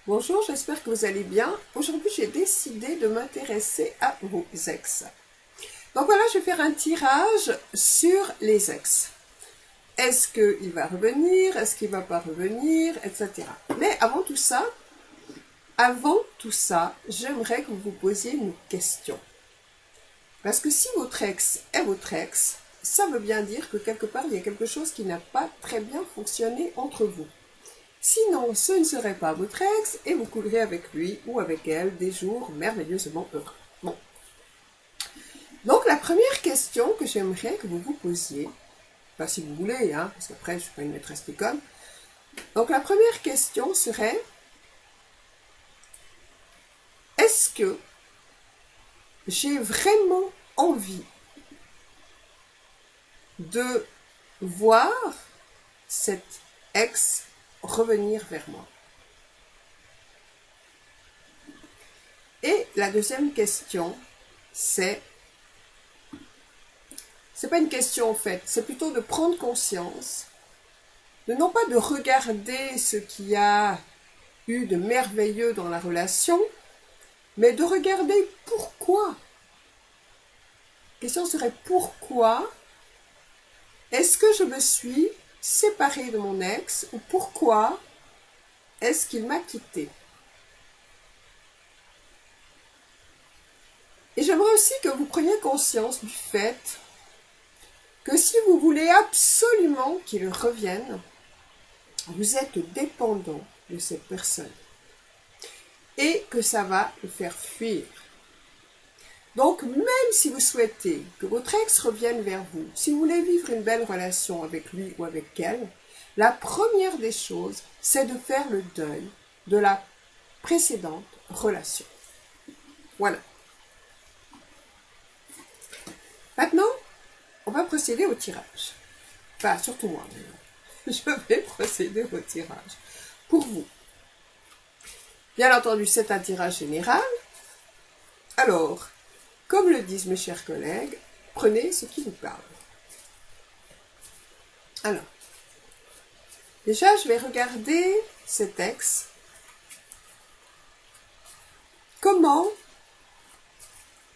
Bonjour, j'espère que vous allez bien. Aujourd'hui, j'ai décidé de m'intéresser à vos ex. Donc voilà, je vais faire un tirage sur les ex. Est-ce qu'il va revenir? Est-ce qu'il ne va pas revenir? Etc. Mais avant tout ça, j'aimerais que vous vous posiez une question. Parce que si votre ex est votre ex, ça veut bien dire que quelque part, il y a quelque chose qui n'a pas très bien fonctionné entre vous. Sinon, ce ne serait pas votre ex et vous coulerez avec lui ou avec elle des jours merveilleusement heureux. Bon. Donc, la première question que j'aimerais que vous vous posiez, enfin, si vous voulez, parce qu'après, je ne suis pas une maîtresse d'école. Donc, la première question serait, est-ce que j'ai vraiment envie de voir cet ex revenir vers moi? Et la deuxième question, c'est pas une question en fait, c'est plutôt de prendre conscience, de non pas de regarder ce qu'il y a eu de merveilleux dans la relation, mais de regarder pourquoi. La question serait pourquoi est-ce que je me suis séparée de mon ex ou pourquoi est-ce qu'il m'a quittée? Et j'aimerais aussi que vous preniez conscience du fait que si vous voulez absolument qu'il revienne, vous êtes dépendant de cette personne et que ça va le faire fuir. Donc, même si vous souhaitez que votre ex revienne vers vous, si vous voulez vivre une belle relation avec lui ou avec elle, la première des choses, c'est de faire le deuil de la précédente relation. Voilà. Maintenant, on va procéder au tirage. Enfin, surtout moi. Je vais procéder au tirage. Pour vous. Bien entendu, c'est un tirage général. Alors, comme le disent mes chers collègues, prenez ce qui vous parle. Alors, déjà, je vais regarder cet ex. Comment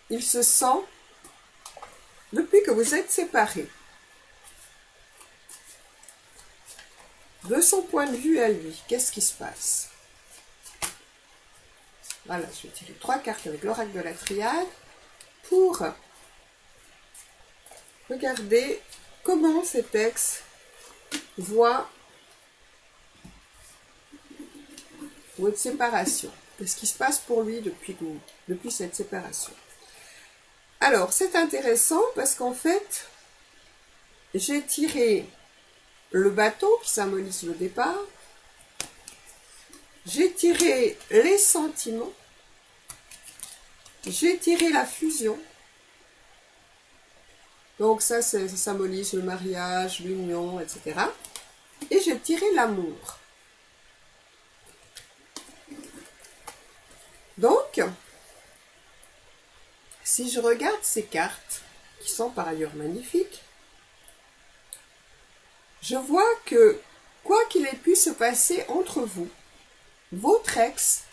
il se sent depuis que vous êtes séparés. De son point de vue à lui, qu'est-ce qui se passe? Voilà, je vais tirer 3 cartes avec l'oracle de la triade pour regarder comment cet ex voit votre séparation. Qu'est-ce qui se passe pour lui depuis cette séparation? Alors, c'est intéressant parce qu'en fait, j'ai tiré le bateau qui symbolise le départ. J'ai tiré les sentiments. J'ai tiré la fusion. Donc ça symbolise le mariage, l'union, etc. Et j'ai tiré l'amour. Donc, si je regarde ces cartes, qui sont par ailleurs magnifiques, je vois que, quoi qu'il ait pu se passer entre vous, votre ex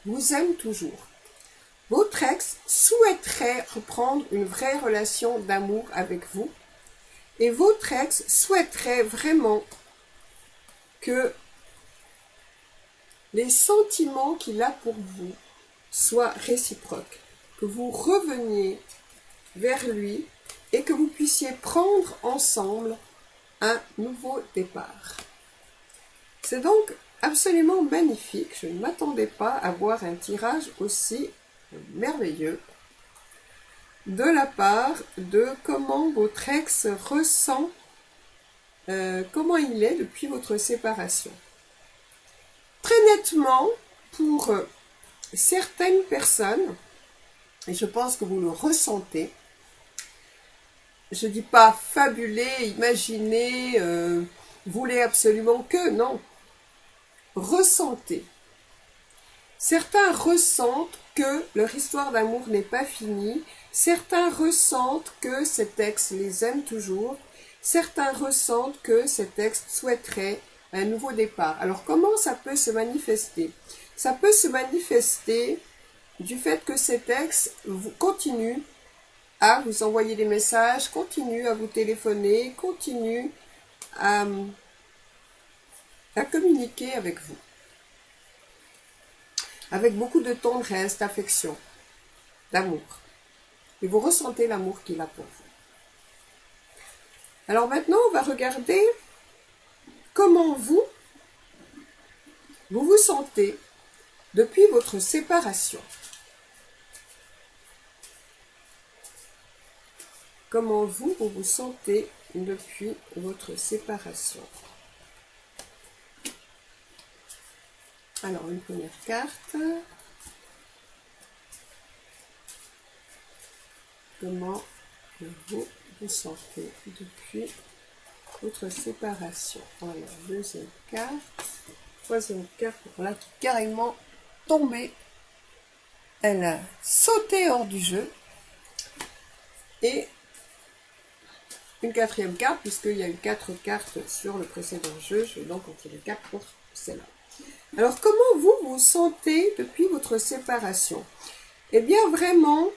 vous aime toujours. Votre ex souhaiterait reprendre une vraie relation d'amour avec vous et votre ex souhaiterait vraiment que les sentiments qu'il a pour vous soient réciproques, que vous reveniez vers lui et que vous puissiez prendre ensemble un nouveau départ. C'est donc absolument magnifique. Je ne m'attendais pas à voir un tirage aussi merveilleux de la part de comment votre ex ressent, comment il est depuis votre séparation. Très nettement, pour certaines personnes, et je pense que vous le ressentez, je ne dis pas fabuler, imaginer, voulez absolument que, non. Ressentez. Certains ressentent que leur histoire d'amour n'est pas finie. Certains ressentent que cet ex les aime toujours. Certains ressentent que cet ex souhaiterait un nouveau départ. Alors comment ça peut se manifester? Ça peut se manifester du fait que cet ex continue à vous envoyer des messages, continue à vous téléphoner, continue à communiquer avec vous. Avec beaucoup de tendresse, d'affection, d'amour. Et vous ressentez l'amour qu'il a pour vous. Alors maintenant, on va regarder comment vous vous sentez depuis votre séparation. Comment vous vous sentez depuis votre séparation. Alors, une première carte. Comment vous vous sentez depuis votre séparation. Alors, deuxième carte. Troisième carte, voilà, qui est carrément tombée. Elle a sauté hors du jeu. Et une quatrième carte, puisqu'il y a eu 4 cartes sur le précédent jeu, je vais donc en tirer 4 pour celle-là. Alors, comment vous vous sentez depuis votre séparation? Eh bien, vraiment,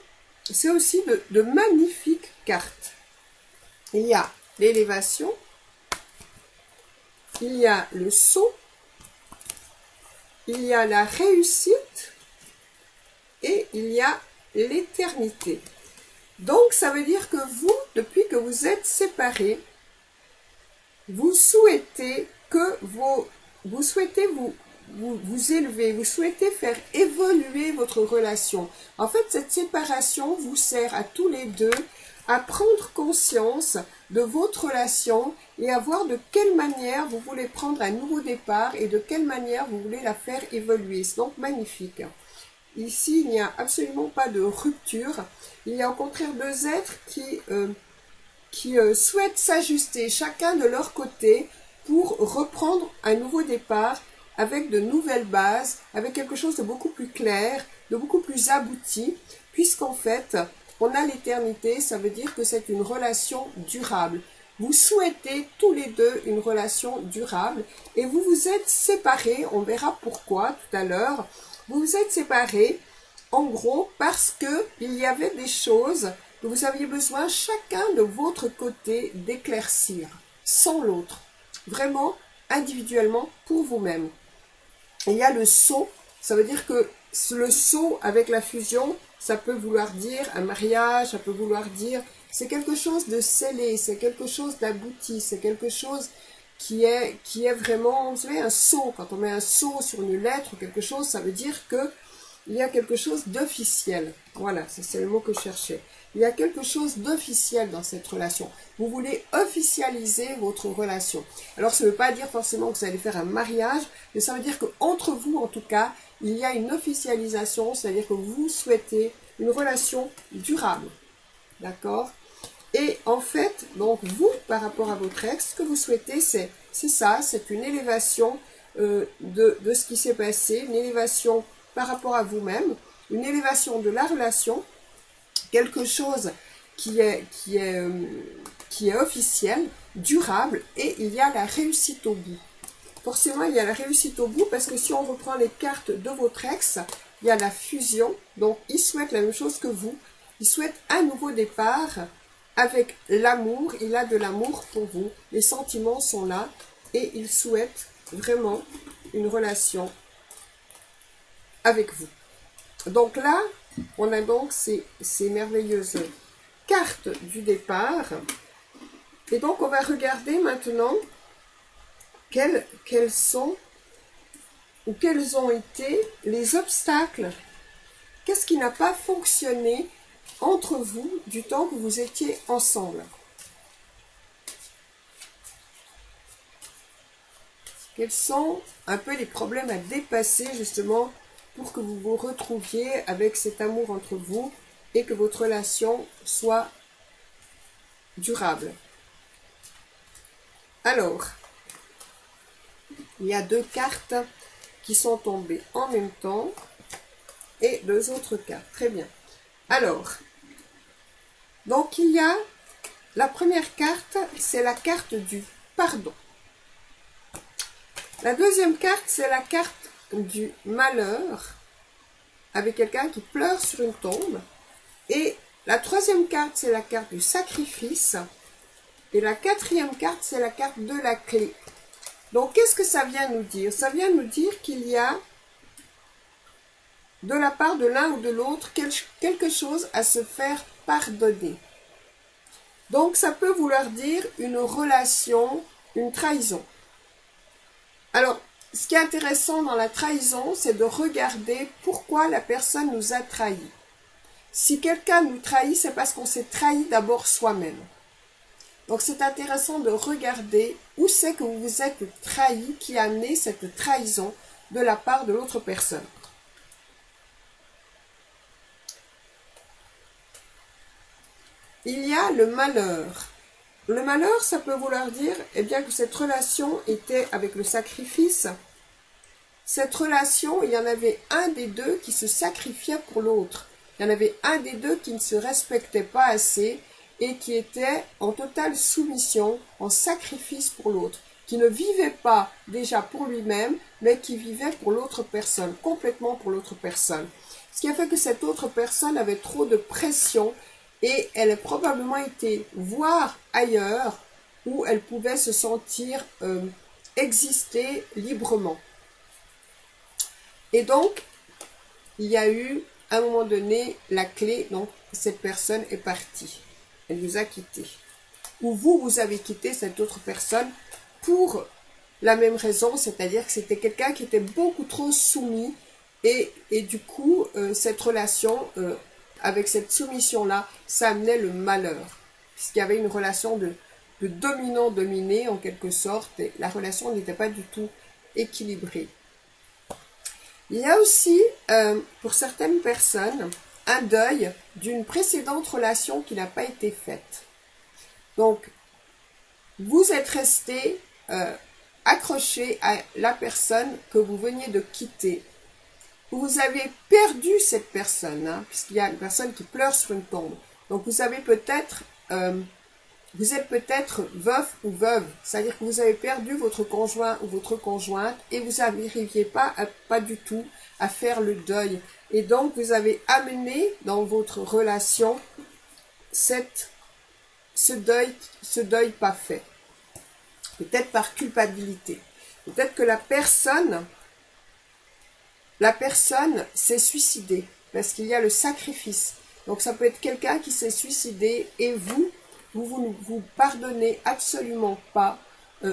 c'est aussi de magnifiques cartes. Il y a l'élévation, il y a le saut, il y a la réussite et il y a l'éternité. Donc, ça veut dire que vous, depuis que vous êtes séparés, vous souhaitez vous élever, vous souhaitez faire évoluer votre relation. En fait, cette séparation vous sert à tous les deux à prendre conscience de votre relation et à voir de quelle manière vous voulez prendre un nouveau départ et de quelle manière vous voulez la faire évoluer. C'est donc magnifique. Ici, il n'y a absolument pas de rupture. Il y a au contraire 2 êtres qui souhaitent s'ajuster chacun de leur côté pour reprendre un nouveau départ avec de nouvelles bases, avec quelque chose de beaucoup plus clair, de beaucoup plus abouti, puisqu'en fait, on a l'éternité, ça veut dire que c'est une relation durable. Vous souhaitez tous les deux une relation durable et vous vous êtes séparés, on verra pourquoi tout à l'heure. Vous vous êtes séparés, en gros, parce qu'il y avait des choses que vous aviez besoin chacun de votre côté d'éclaircir, sans l'autre, vraiment individuellement pour vous-même. Il y a le saut, ça veut dire que le saut avec la fusion, ça peut vouloir dire un mariage, ça peut vouloir dire, c'est quelque chose de scellé, c'est quelque chose d'abouti, c'est quelque chose qui est vraiment, vous savez, un sceau, quand on met un sceau sur une lettre ou quelque chose, ça veut dire que il y a quelque chose d'officiel. Voilà, c'est le mot que je cherchais. Il y a quelque chose d'officiel dans cette relation. Vous voulez officialiser votre relation. Alors, ça ne veut pas dire forcément que vous allez faire un mariage, mais ça veut dire qu'entre vous, en tout cas, il y a une officialisation, c'est-à-dire que vous souhaitez une relation durable. D'accord? Et en fait, donc vous, par rapport à votre ex, ce que vous souhaitez, c'est ça, c'est une élévation de ce qui s'est passé, une élévation par rapport à vous-même, une élévation de la relation, quelque chose qui est officiel, durable, et il y a la réussite au bout. Forcément, il y a la réussite au bout, parce que si on reprend les cartes de votre ex, il y a la fusion, donc il souhaite la même chose que vous, il souhaite un nouveau départ, avec l'amour, il a de l'amour pour vous, les sentiments sont là, et il souhaite vraiment une relation avec vous. Donc là, on a donc ces merveilleuses cartes du départ. Et donc, on va regarder maintenant quels sont ou quels ont été les obstacles. Qu'est-ce qui n'a pas fonctionné entre vous du temps que vous étiez ensemble? Quels sont un peu les problèmes à dépasser justement pour que vous vous retrouviez avec cet amour entre vous et que votre relation soit durable? Alors, il y a 2 cartes qui sont tombées en même temps et 2 autres cartes. Très bien. Alors, donc il y a la première carte, c'est la carte du pardon. La deuxième carte, c'est la carte du malheur, avec quelqu'un qui pleure sur une tombe. Et la troisième carte, c'est la carte du sacrifice. Et la quatrième carte, c'est la carte de la clé. Donc, qu'est-ce que ça vient nous dire? Ça vient nous dire qu'il y a, de la part de l'un ou de l'autre, quelque chose à se faire pardonner. Donc, ça peut vouloir dire une relation, une trahison. Alors, ce qui est intéressant dans la trahison, c'est de regarder pourquoi la personne nous a trahis. Si quelqu'un nous trahit, c'est parce qu'on s'est trahi d'abord soi-même. Donc, c'est intéressant de regarder où c'est que vous vous êtes trahi, qui a amené cette trahison de la part de l'autre personne. Il y a le malheur. Le malheur, ça peut vouloir dire, eh bien, que cette relation était avec le sacrifice. Cette relation, il y en avait un des deux qui se sacrifiait pour l'autre. Il y en avait un des deux qui ne se respectait pas assez et qui était en totale soumission, en sacrifice pour l'autre, qui ne vivait pas déjà pour lui-même, mais qui vivait pour l'autre personne, complètement pour l'autre personne. Ce qui a fait que cette autre personne avait trop de pression et elle a probablement été voir ailleurs où elle pouvait se sentir exister librement. Et donc, il y a eu, à un moment donné, la clé, donc cette personne est partie. Elle vous a quitté. Ou vous avez quitté cette autre personne pour la même raison, c'est-à-dire que c'était quelqu'un qui était beaucoup trop soumis et du coup, cette relation, avec cette soumission-là, ça amenait le malheur. Puisqu'il y avait une relation de dominant-dominé, en quelque sorte, et la relation n'était pas du tout équilibrée. Il y a aussi, pour certaines personnes, un deuil d'une précédente relation qui n'a pas été faite. Donc, vous êtes resté accroché à la personne que vous veniez de quitter. Vous avez perdu cette personne, hein, puisqu'il y a une personne qui pleure sur une tombe. Donc, vous avez peut-être... vous êtes peut-être veuf ou veuve, c'est-à-dire que vous avez perdu votre conjoint ou votre conjointe et vous n'arriviez pas du tout à faire le deuil. Et donc, vous avez amené dans votre relation ce deuil pas fait. Peut-être par culpabilité. Peut-être que la personne s'est suicidée parce qu'il y a le sacrifice. Donc, ça peut être quelqu'un qui s'est suicidé et vous pardonnez absolument pas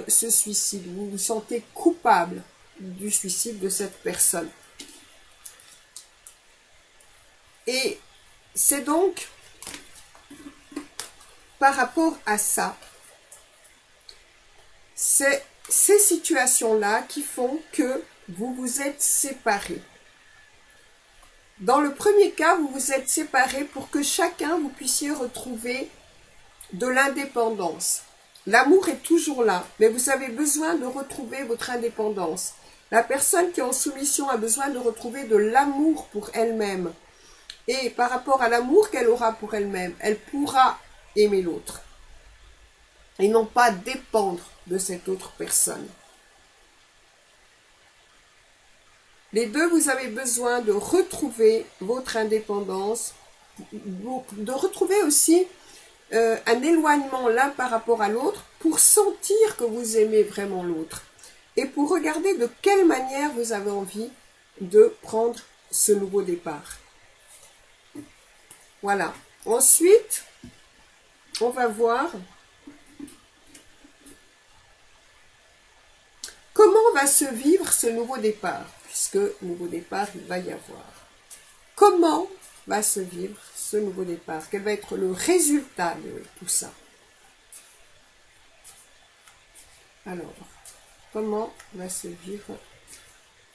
ce suicide. Vous vous sentez coupable du suicide de cette personne. Et c'est donc par rapport à ça, c'est ces situations-là qui font que vous vous êtes séparés. Dans le premier cas, vous vous êtes séparés pour que chacun vous puissiez retrouver de l'indépendance. L'amour est toujours là, mais vous avez besoin de retrouver votre indépendance. La personne qui est en soumission a besoin de retrouver de l'amour pour elle-même. Et par rapport à l'amour qu'elle aura pour elle-même, elle pourra aimer l'autre. Et non pas dépendre de cette autre personne. Les deux, vous avez besoin de retrouver votre indépendance, de retrouver aussi un éloignement l'un par rapport à l'autre pour sentir que vous aimez vraiment l'autre et pour regarder de quelle manière vous avez envie de prendre ce nouveau départ. Voilà. Ensuite, on va voir comment va se vivre ce nouveau départ, puisque nouveau départ, il va y avoir. Comment va se vivre ce nouveau départ? Quel va être le résultat de tout ça? Alors, comment va se vivre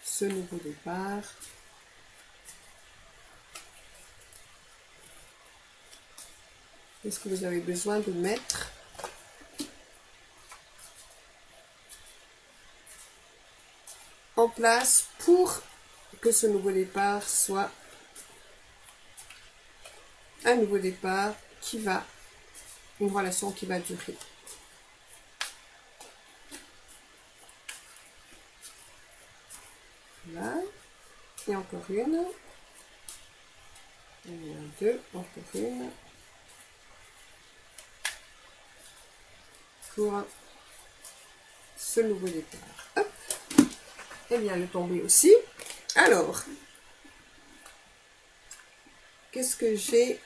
ce nouveau départ? Qu'est-ce que vous avez besoin de mettre en place pour que ce nouveau départ soit un nouveau départ une relation qui va durer? Voilà. Et encore une. Il y en a deux, encore une. Pour ce nouveau départ. Hop. Et bien le tomber aussi. Alors, qu'est-ce que j'ai?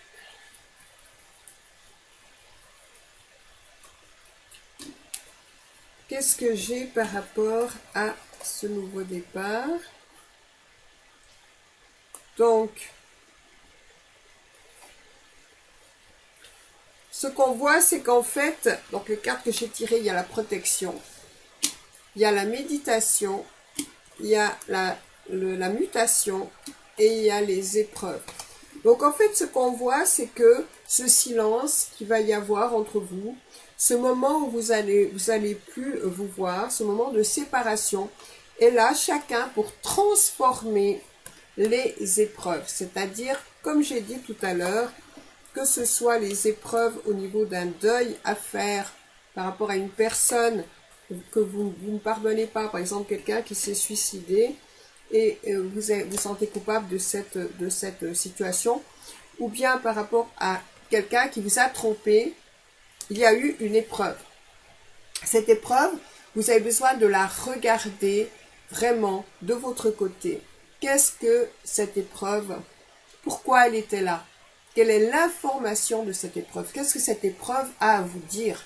Qu'est-ce que j'ai par rapport à ce nouveau départ? Donc, ce qu'on voit, c'est qu'en fait, donc les cartes que j'ai tirées, il y a la protection, il y a la méditation, il y a la mutation et il y a les épreuves. Donc en fait, ce qu'on voit, c'est que ce silence qu'il va y avoir entre vous, ce moment où vous allez plus vous voir, ce moment de séparation, est là chacun pour transformer les épreuves. C'est-à-dire, comme j'ai dit tout à l'heure, que ce soit les épreuves au niveau d'un deuil à faire par rapport à une personne que vous ne pardonnez pas, par exemple quelqu'un qui s'est suicidé et vous vous sentez coupable de cette situation, ou bien par rapport à quelqu'un qui vous a trompé, il y a eu une épreuve. Cette épreuve, vous avez besoin de la regarder vraiment de votre côté. Qu'est-ce que cette épreuve, pourquoi elle était là? Quelle est l'information de cette épreuve? Qu'est-ce que cette épreuve a à vous dire?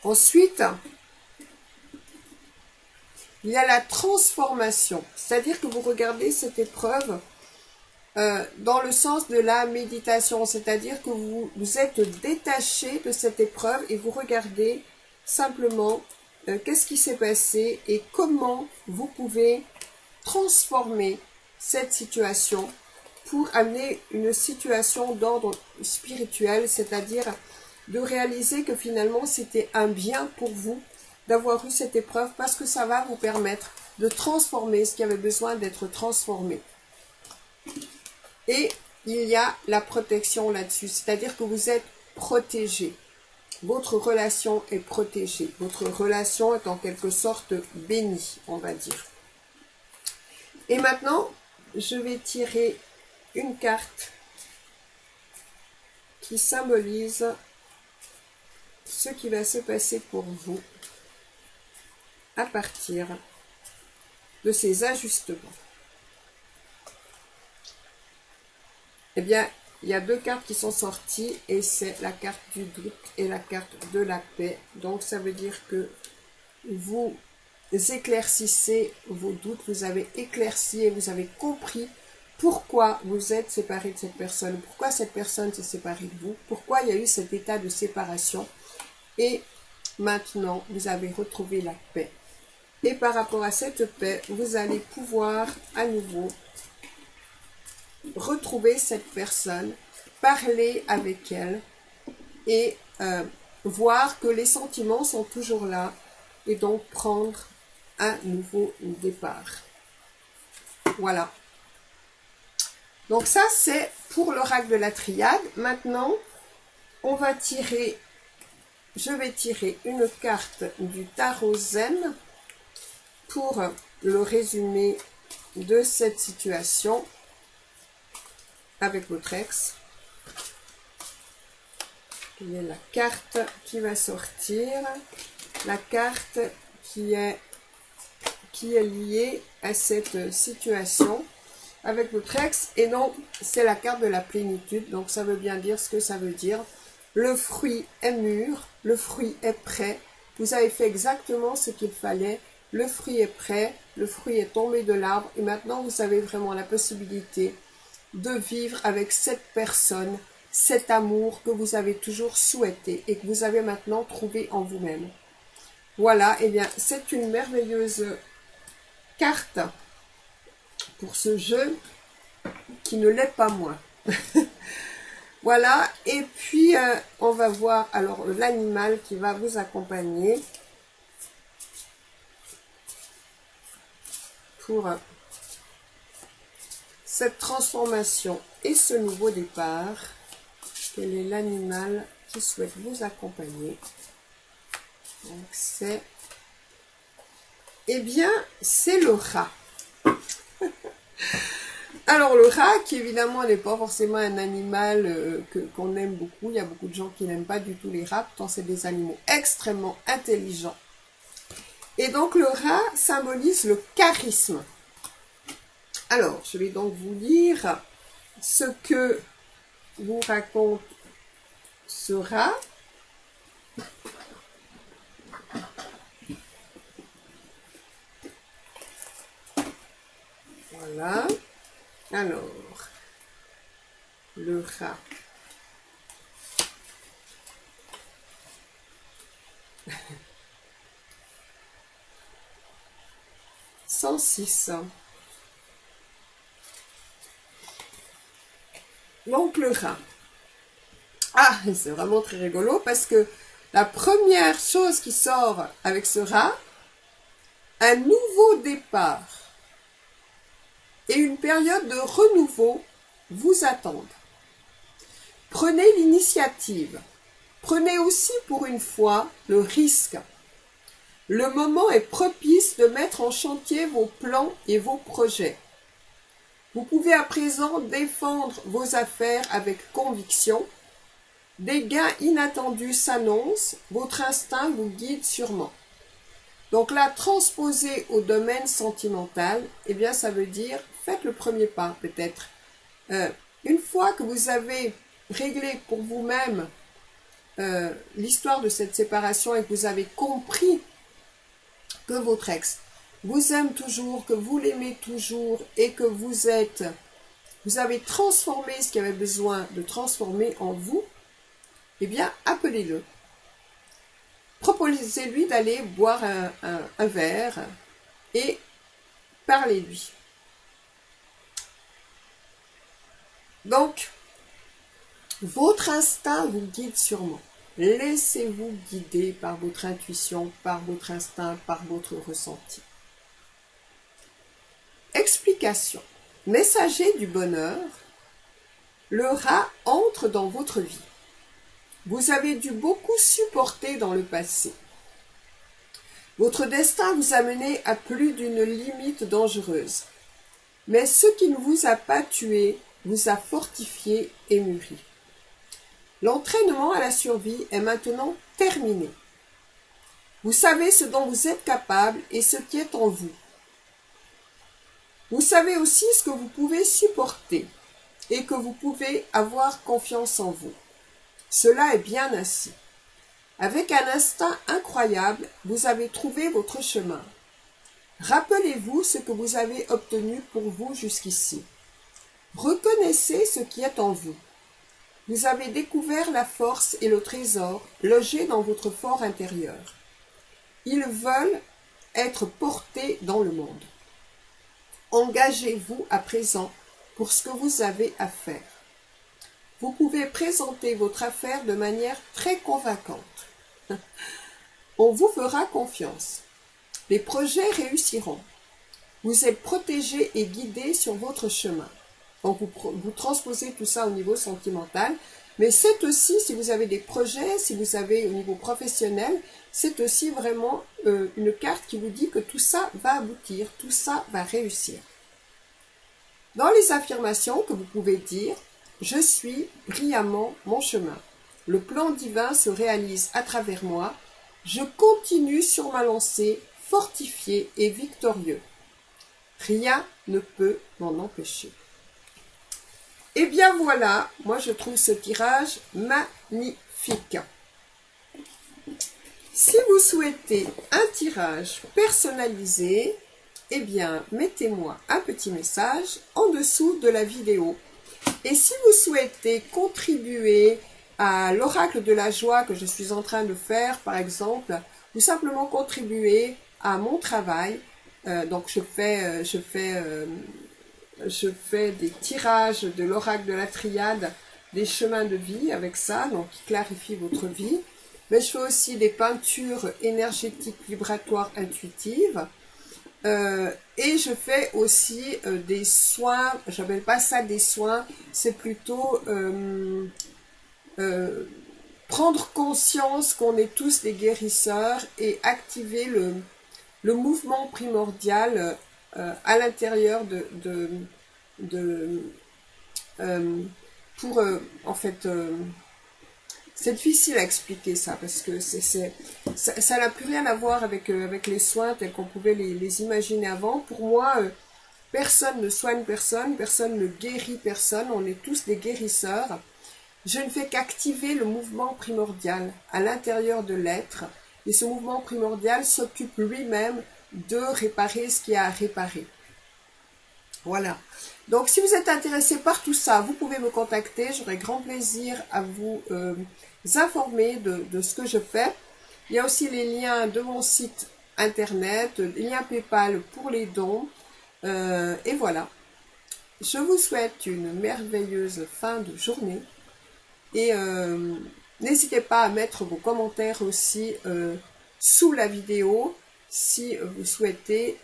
Ensuite, il y a la transformation. C'est-à-dire que vous regardez cette épreuve dans le sens de la méditation. C'est-à-dire que vous êtes détaché de cette épreuve et vous regardez simplement qu'est-ce qui s'est passé et comment vous pouvez transformer cette situation pour amener une situation d'ordre spirituel, c'est-à-dire de réaliser que finalement c'était un bien pour vous d'avoir eu cette épreuve parce que ça va vous permettre de transformer ce qui avait besoin d'être transformé. Et il y a la protection là-dessus, c'est-à-dire que vous êtes protégé. Votre relation est protégée. Votre relation est en quelque sorte bénie, on va dire. Et maintenant, je vais tirer une carte qui symbolise ce qui va se passer pour vous à partir de ces ajustements. Eh bien, il y a deux cartes qui sont sorties et c'est la carte du doute et la carte de la paix. Donc, ça veut dire que vous éclaircissez vos doutes, vous avez éclairci et vous avez compris pourquoi vous êtes séparé de cette personne, pourquoi cette personne s'est séparée de vous, pourquoi il y a eu cet état de séparation. Et maintenant, vous avez retrouvé la paix. Et par rapport à cette paix, vous allez pouvoir à nouveau retrouver cette personne, parler avec elle et voir que les sentiments sont toujours là et donc prendre un nouveau départ. Voilà. Donc ça, c'est pour l'oracle de la triade. Maintenant, on va tirer, je vais tirer une carte du tarot Zen pour le résumé de cette situation avec votre ex. Il y a la carte qui va sortir, la carte qui est liée à cette situation avec votre ex, et donc c'est la carte de la plénitude. Donc ça veut bien dire ce que ça veut dire. Le fruit est mûr, le fruit est prêt, vous avez fait exactement ce qu'il fallait, le fruit est prêt, le fruit est tombé de l'arbre et maintenant vous avez vraiment la possibilité de vivre avec cette personne, cet amour que vous avez toujours souhaité et que vous avez maintenant trouvé en vous-même. Voilà, et bien c'est une merveilleuse carte pour ce jeu qui ne l'est pas moins. Voilà, et puis on va voir alors l'animal qui va vous accompagner pour cette transformation et ce nouveau départ. Quel est l'animal qui souhaite vous accompagner? Donc c'est Eh bien, c'est le rat. Alors le rat, qui évidemment n'est pas forcément un animal qu'on aime beaucoup, il y a beaucoup de gens qui n'aiment pas du tout les rats, pourtant c'est des animaux extrêmement intelligents. Et donc le rat symbolise le charisme. Alors, je vais donc vous lire ce que vous raconte ce rat. Voilà. Alors, le rat. « 106. Donc le rat. Ah, c'est vraiment très rigolo parce que la première chose qui sort avec ce rat, un nouveau départ et une période de renouveau vous attendent. Prenez l'initiative. Prenez aussi pour une fois le risque. Le moment est propice de mettre en chantier vos plans et vos projets. Vous pouvez à présent défendre vos affaires avec conviction. Des gains inattendus s'annoncent, votre instinct vous guide sûrement. Donc là, transposer au domaine sentimental, eh bien ça veut dire, faites le premier pas peut-être. Une fois que vous avez réglé pour vous-même l'histoire de cette séparation et que vous avez compris que votre ex vous aime toujours, que vous l'aimez toujours et que vous avez transformé ce qu'il avait besoin de transformer en vous, eh bien, appelez-le. Proposez-lui d'aller boire un verre et parlez-lui. Donc, votre instinct vous guide sûrement. Laissez-vous guider par votre intuition, par votre instinct, par votre ressenti. Explication. Messager du bonheur, le rat entre dans votre vie. Vous avez dû beaucoup supporter dans le passé. Votre destin vous a mené à plus d'une limite dangereuse. Mais ce qui ne vous a pas tué vous a fortifié et mûri. L'entraînement à la survie est maintenant terminé. Vous savez ce dont vous êtes capable et ce qui est en vous. Vous savez aussi ce que vous pouvez supporter et que vous pouvez avoir confiance en vous. Cela est bien ainsi. Avec un instinct incroyable, vous avez trouvé votre chemin. Rappelez-vous ce que vous avez obtenu pour vous jusqu'ici. Reconnaissez ce qui est en vous. Vous avez découvert la force et le trésor logés dans votre fort intérieur. Ils veulent être portés dans le monde. Engagez-vous à présent pour ce que vous avez à faire. Vous pouvez présenter votre affaire de manière très convaincante. On vous fera confiance. Les projets réussiront. Vous êtes protégé et guidé sur votre chemin. Donc vous transposez tout ça au niveau sentimental, mais c'est aussi, si vous avez des projets, si vous avez au niveau professionnel, c'est aussi vraiment une carte qui vous dit que tout ça va aboutir, tout ça va réussir. Dans les affirmations que vous pouvez dire, je suis brillamment mon chemin. Le plan divin se réalise à travers moi. Je continue sur ma lancée, fortifié et victorieux. Rien ne peut m'en empêcher. Et bien voilà, moi je trouve ce tirage magnifique. Si vous souhaitez un tirage personnalisé, eh bien mettez-moi un petit message en dessous de la vidéo. Et si vous souhaitez contribuer à l'oracle de la joie que je suis en train de faire, par exemple, ou simplement contribuer à mon travail, donc je fais des tirages de l'oracle de la triade, des chemins de vie avec ça, donc qui clarifie votre vie. Mais je fais aussi des peintures énergétiques, vibratoires, intuitives. Et je fais aussi des soins, j'appelle pas ça des soins, c'est plutôt prendre conscience qu'on est tous des guérisseurs et activer le mouvement primordial à l'intérieur en fait, c'est difficile à expliquer ça, parce que ça n'a plus rien à voir avec les soins tels qu'on pouvait les imaginer avant. Pour moi, personne ne soigne personne, personne ne guérit personne, on est tous des guérisseurs. Je ne fais qu'activer le mouvement primordial à l'intérieur de l'être, et ce mouvement primordial s'occupe lui-même de réparer ce qu'il y a à réparer. Voilà. Donc, si vous êtes intéressé par tout ça, vous pouvez me contacter. J'aurai grand plaisir à vous informer de ce que je fais. Il y a aussi les liens de mon site internet, les liens PayPal pour les dons. Et voilà. Je vous souhaite une merveilleuse fin de journée. Et n'hésitez pas à mettre vos commentaires aussi sous la vidéo si vous souhaitez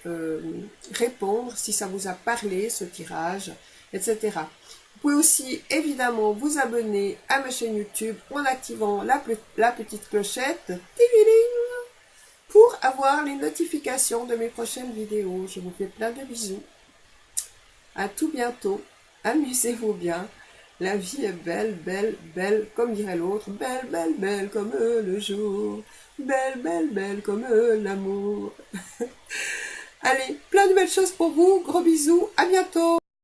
répondre, si ça vous a parlé, ce tirage, etc. Vous pouvez aussi évidemment vous abonner à ma chaîne YouTube en activant la petite clochette pour avoir les notifications de mes prochaines vidéos. Je vous fais plein de bisous. À tout bientôt. Amusez-vous bien. La vie est belle, belle, belle, comme dirait l'autre. Belle, belle, belle comme le jour. Belle, belle, belle comme l'amour. Allez, plein de belles choses pour vous. Gros bisous. À bientôt.